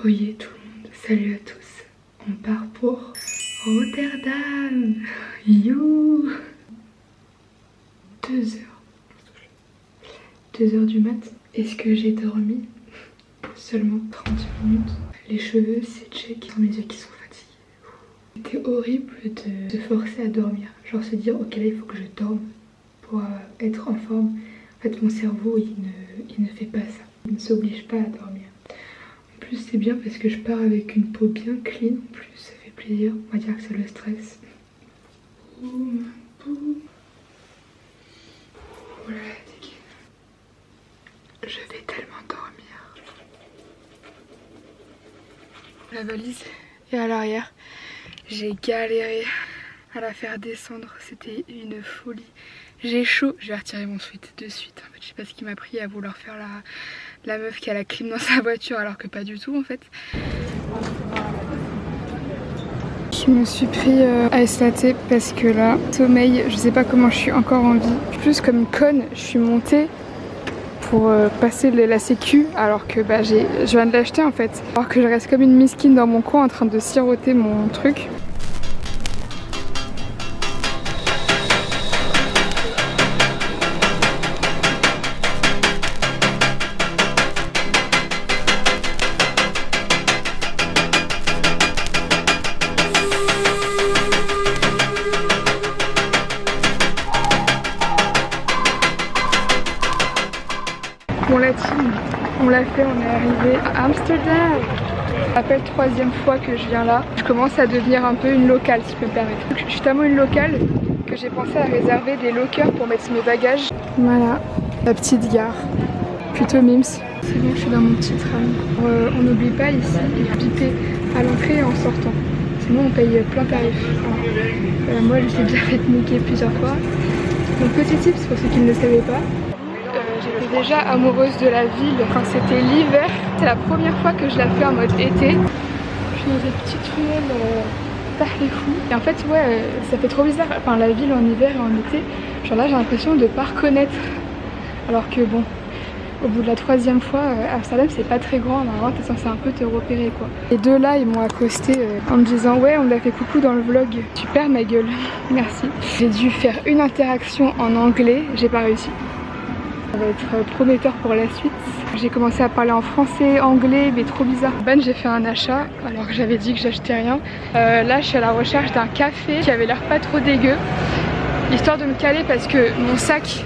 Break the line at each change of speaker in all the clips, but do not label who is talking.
Oye tout le monde, salut à tous. On part pour Rotterdam. You. 2h. 2h du mat. Est-ce que j'ai dormi? Seulement 30 minutes. Les cheveux, c'est check. Mes yeux qui sont fatigués. C'était horrible de se forcer à dormir. Genre se dire, ok là il faut que je dorme pour être en forme. En fait mon cerveau il ne fait pas ça. Il ne s'oblige pas à dormir. En plus c'est bien parce que je pars avec une peau bien clean. En plus ça fait plaisir. On va dire que c'est le stress. Boum, boum. Oh là là, dégaine. Je vais tellement dormir. La valise est à l'arrière. J'ai galéré à la faire descendre. C'était une folie. J'ai chaud. Je vais retirer mon sweat de suite. En fait, je sais pas ce qui m'a pris à vouloir faire la meuf qui a la clim dans sa voiture alors que pas du tout en fait. Je me suis pris ice latte parce que là, sommeil, je sais pas comment je suis encore en vie. Plus comme une conne, je suis montée pour passer la sécu alors que bah, je viens de l'acheter en fait. Alors que je reste comme une miskine dans mon coin en train de siroter mon truc. On l'a fait, on est arrivé à Amsterdam. Ça fait la 3e fois que je viens là. Je commence à devenir un peu une locale si je peux me permettre. Je suis tellement une locale que j'ai pensé à réserver des lockers pour mettre mes bagages. Voilà, la petite gare. Plutôt mims. C'est bon, je suis dans mon petit tram. On n'oublie pas ici, il faut biper à l'entrée et en sortant. Sinon on paye plein tarif. Moi je l'ai déjà fait niquer plusieurs fois. Donc petit tips pour ceux qui ne le savaient pas. J'étais déjà amoureuse de la ville quand c'était l'hiver. C'est la première fois que je la fais en mode été. Je suis dans cette petite ruelle par les fous. Et en fait ouais, ça fait trop bizarre. Enfin la ville en hiver et en été, genre là j'ai l'impression de pas reconnaître. Alors que bon, au bout de la 3e fois, Amsterdam c'est pas très grand. Normalement t'es censé un peu te repérer quoi. Les deux là ils m'ont accosté en me disant ouais on l'a fait coucou dans le vlog. Super ma gueule, merci. J'ai dû faire une interaction en anglais, j'ai pas réussi. Ça va être prometteur pour la suite. J'ai commencé à parler en français, anglais, mais trop bizarre. Ben j'ai fait un achat alors que j'avais dit que j'achetais rien. Là je suis à la recherche d'un café qui avait l'air pas trop dégueu. Histoire de me caler parce que mon sac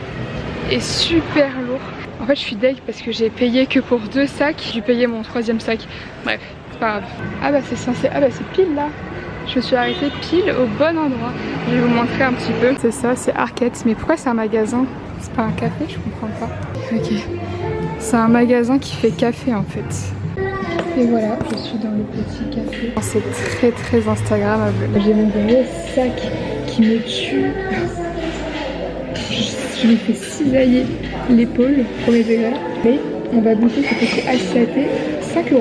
est super lourd. En fait je suis deg parce que j'ai payé que pour 2 sacs. J'ai dû payer mon 3e sac. Bref, c'est pas grave. Ah bah c'est censé. Ah bah c'est pile là. Je me suis arrêtée pile au bon endroit. Je vais vous montrer un petit peu. C'est ça, c'est Arket. Mais pourquoi c'est un magasin? C'est pas un café, je comprends pas. Ok. C'est un magasin qui fait café en fait. Et voilà, je suis dans le petit café. C'est très instagrammable. J'ai mon gros sac qui me tue. Je lui fais cisailler l'épaule, premier degré. Mais on va goûter ce petit ice latte, 5 €.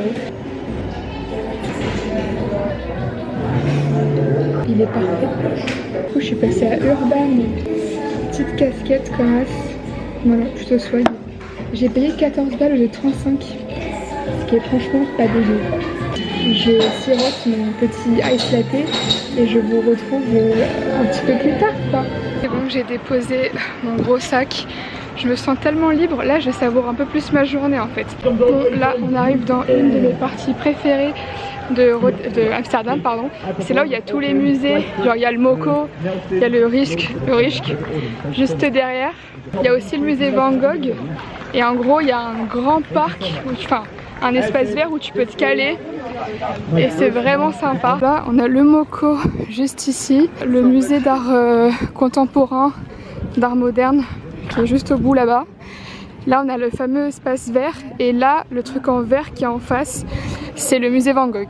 Il est parfait. Du coup, je suis passée à Urban. Petite casquette comme as. Voilà, plutôt swag. J'ai payé 14 balles au lieu de 35. Ce qui est franchement pas dégueu. Je sirote mon petit ice latte et je vous retrouve un petit peu plus tard quoi. Et bon, j'ai déposé mon gros sac. Je me sens tellement libre. Là, je savoure un peu plus ma journée en fait. Bon, là, on arrive dans une de mes parties préférées de Amsterdam, pardon. C'est là où il y a tous les musées. Genre, il y a le Moco, il y a le Rijks, juste derrière. Il y a aussi le musée Van Gogh. Et en gros, il y a un grand parc, enfin, un espace vert où tu peux te caler. Et c'est vraiment sympa. Là, on a le Moco juste ici. Le musée d'art contemporain, d'art moderne, qui est juste au bout là-bas. Là on a le fameux espace vert et là le truc en vert qui est en face c'est le musée Van Gogh.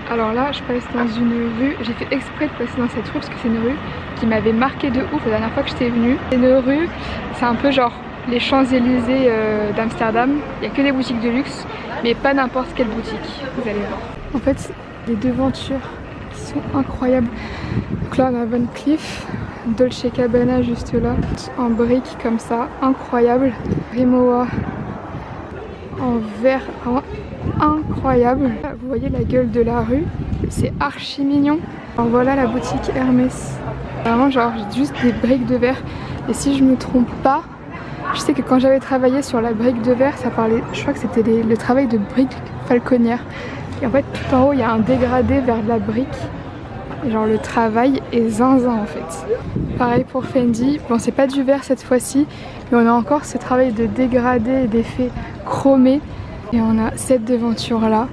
Alors là je passe dans une rue, j'ai fait exprès de passer dans cette rue parce que c'est une rue qui m'avait marqué de ouf la dernière fois que j'étais venue. C'est une rue, c'est un peu genre les Champs-Élysées d'Amsterdam, il n'y a que des boutiques de luxe mais pas n'importe quelle boutique, vous allez voir. En fait les devantures qui sont incroyables. Donc là on a Van Cleef, Dolce Gabbana juste là, en briques comme ça, incroyable. Rimowa, en verre, vraiment incroyable. Vous voyez la gueule de la rue, c'est archi mignon. Alors voilà la boutique Hermès. Vraiment genre juste des briques de verre. Et si je me trompe pas, je sais que quand j'avais travaillé sur la brique de verre, ça parlait, je crois que c'était le travail de brique falconnière. Et en fait tout en haut il y a un dégradé vers de la brique. Et genre le travail est zinzin en fait. Pareil pour Fendi, bon c'est pas du verre cette fois-ci, mais on a encore ce travail de dégradé et d'effet chromé. Et on a cette devanture là,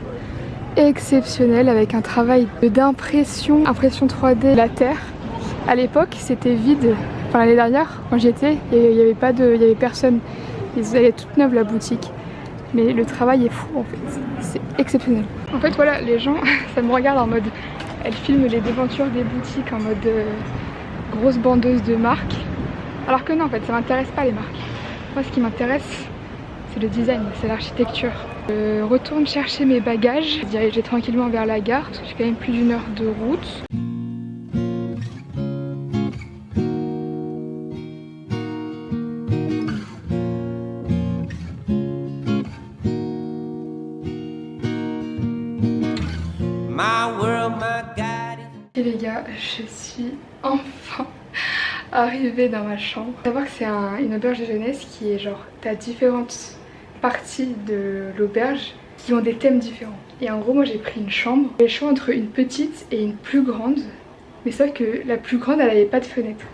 exceptionnelle, avec un travail d'impression, impression 3D de la terre. À l'époque c'était vide, enfin l'année dernière quand j'y étais, il y avait personne. Elle est toute neuve la boutique. Mais le travail est fou en fait, c'est exceptionnel. En fait voilà, les gens, ça me regarde en mode, elle filme les devantures des boutiques en mode grosse bandeuse de marque. Alors que non en fait, ça m'intéresse pas les marques. Moi ce qui m'intéresse, c'est le design, c'est l'architecture. Je retourne chercher mes bagages, je dirigeais tranquillement vers la gare parce que j'ai quand même plus d'1 heure de route. Et les gars, je suis enfin arrivée dans ma chambre. Faut savoir que c'est une auberge de jeunesse qui est genre, t'as différentes parties de l'auberge qui ont des thèmes différents. Et en gros moi j'ai pris une chambre. J'ai le choix entre une petite et une plus grande. Mais sauf que la plus grande elle avait pas de fenêtre.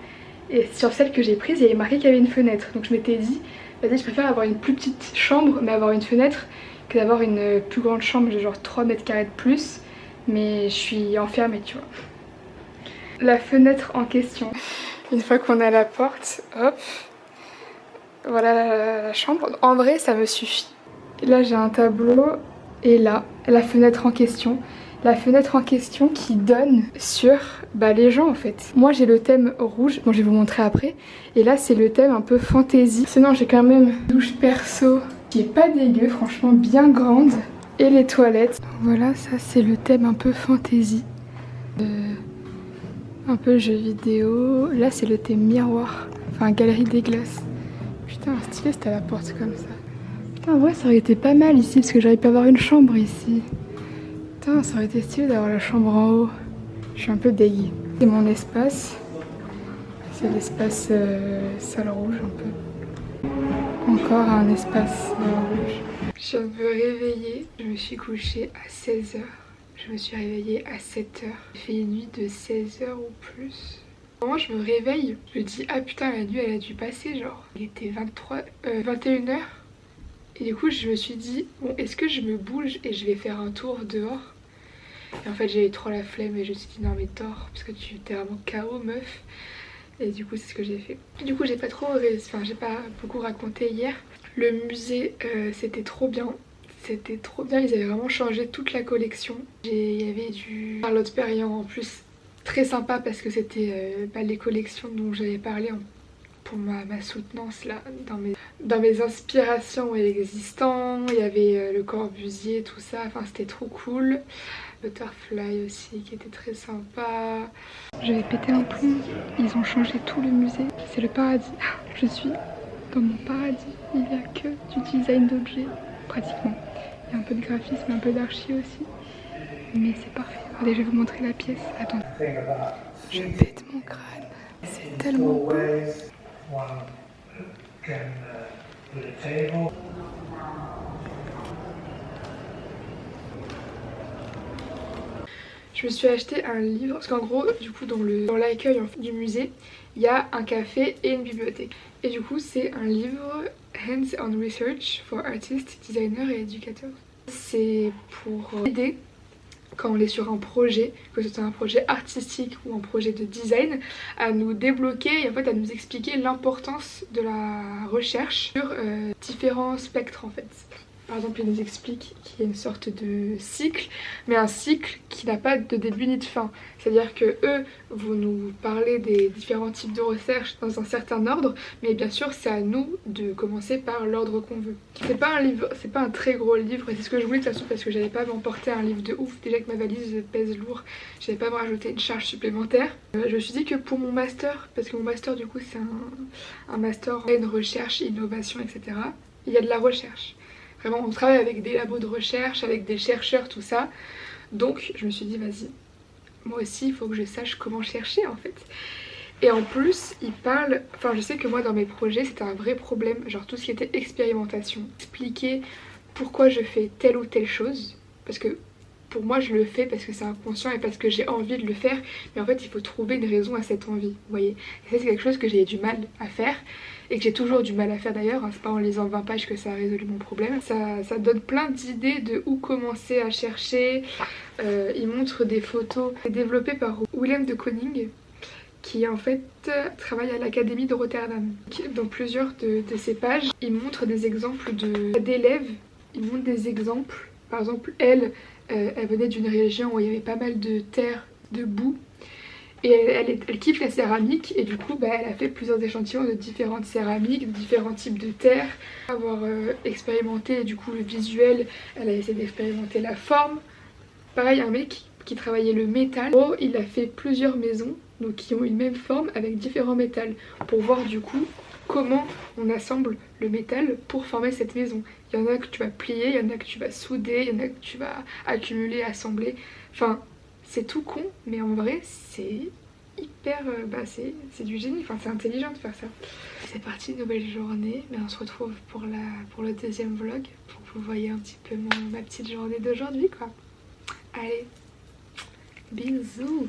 Et sur celle que j'ai prise il y avait marqué qu'il y avait une fenêtre. Donc je m'étais dit, vas-y je préfère avoir une plus petite chambre mais avoir une fenêtre que d'avoir une plus grande chambre de genre 3 mètres carrés de plus. Mais je suis enfermée tu vois. La fenêtre en question. Une fois qu'on a la porte, hop, voilà la chambre. En vrai ça me suffit. Et là j'ai un tableau et là la fenêtre en question. La fenêtre en question qui donne sur les gens en fait. Moi j'ai le thème rouge, bon je vais vous montrer après. Et là c'est le thème un peu fantasy. Sinon j'ai quand même une douche perso qui est pas dégueu, franchement bien grande. Et les toilettes. Voilà, ça c'est le thème un peu fantasy. Un peu jeu vidéo. Là c'est le thème miroir. Enfin galerie des glaces. Putain stylé c'était à la porte comme ça. Putain en vrai ça aurait été pas mal ici parce que j'aurais pu avoir une chambre ici. Putain ça aurait été stylé d'avoir la chambre en haut. Je suis un peu dégueu. C'est mon espace. C'est l'espace salle rouge un peu. Encore un espace rouge. Je me réveiller. Je me suis couchée à 16h. Je me suis réveillée à 7h. J'ai fait une nuit de 16h ou plus. Moment je me réveille, je me dis ah putain la nuit elle a dû passer genre. Il était 21h. Et du coup je me suis dit bon est-ce que je me bouge et je vais faire un tour dehors. Et en fait j'ai eu trop la flemme et je me suis dit non mais dors parce que tu t'es vraiment KO meuf. Et du coup c'est ce que j'ai fait. Du coup j'ai pas beaucoup raconté hier. Le musée c'était trop bien. C'était trop bien, ils avaient vraiment changé toute la collection. Il y avait du Charlotte Perriand en plus, très sympa parce que c'était les collections dont j'avais parlé pour ma soutenance là, dans mes inspirations existantes. Il y avait Le Corbusier, tout ça, enfin c'était trop cool. Butterfly aussi qui était très sympa. Je vais péter un plomb, ils ont changé tout le musée, c'est le paradis. Je suis dans mon paradis, il n'y a que du design d'objets pratiquement. Il y a un peu de graphisme, un peu d'archi aussi. Mais c'est parfait. Allez, je vais vous montrer la pièce. Attends. Je pète mon crâne. C'est tellement beau. Je me suis acheté un livre. Parce qu'en gros, du coup, dans l'accueil du musée, il y a un café et une bibliothèque. Et du coup, c'est un livre Hands-on Research for Artists, Designers et Educators. C'est pour aider quand on est sur un projet, que ce soit un projet artistique ou un projet de design, à nous débloquer et en fait à nous expliquer l'importance de la recherche sur différents spectres en fait. Par exemple, il nous explique qu'il y a une sorte de cycle, mais un cycle qui n'a pas de début ni de fin. C'est-à-dire que eux vont nous parler des différents types de recherche dans un certain ordre, mais bien sûr c'est à nous de commencer par l'ordre qu'on veut. C'est pas un livre, c'est pas un très gros livre, et c'est ce que je voulais de toute façon parce que j'allais pas m'emporter un livre de ouf. Déjà que ma valise pèse lourd, j'allais pas me rajouter une charge supplémentaire. Je me suis dit que pour mon master, parce que mon master du coup c'est un master en recherche, innovation, etc. Il y a de la recherche. Vraiment on travaille avec des labos de recherche, avec des chercheurs, tout ça. Donc je me suis dit vas-y, moi aussi il faut que je sache comment chercher en fait. Et en plus il parle, enfin je sais que moi dans mes projets c'était un vrai problème, genre tout ce qui était expérimentation, expliquer pourquoi je fais telle ou telle chose, parce que pour moi je le fais parce que c'est inconscient et parce que j'ai envie de le faire, mais en fait il faut trouver une raison à cette envie, vous voyez. Et ça c'est quelque chose que j'ai du mal à faire et que j'ai toujours du mal à faire d'ailleurs, hein. C'est pas en lisant 20 pages que ça a résolu mon problème. Ça donne plein d'idées de où commencer à chercher. Il montre des photos développées par Willem de Koning, qui en fait travaille à l'Académie de Rotterdam. Dans plusieurs de ces pages, il montre des exemples d'élèves, il montre des exemples. Par exemple, elle venait d'une région où il y avait pas mal de terre, de boue, et elle kiffe la céramique, et du coup elle a fait plusieurs échantillons de différentes céramiques, de différents types de terre. Avoir expérimenté du coup le visuel, elle a essayé d'expérimenter la forme. Pareil, un mec qui travaillait le métal, il a fait plusieurs maisons donc qui ont une même forme avec différents métals pour voir du coup comment on assemble le métal pour former cette maison. Il y en a que tu vas plier, il y en a que tu vas souder, il y en a que tu vas accumuler, assembler. Enfin, c'est tout con, mais en vrai, c'est hyper... c'est du génie, enfin c'est intelligent de faire ça. C'est parti, nouvelle journée, mais on se retrouve pour le deuxième vlog, pour que vous voyez un petit peu ma petite journée d'aujourd'hui quoi. Allez, bisous.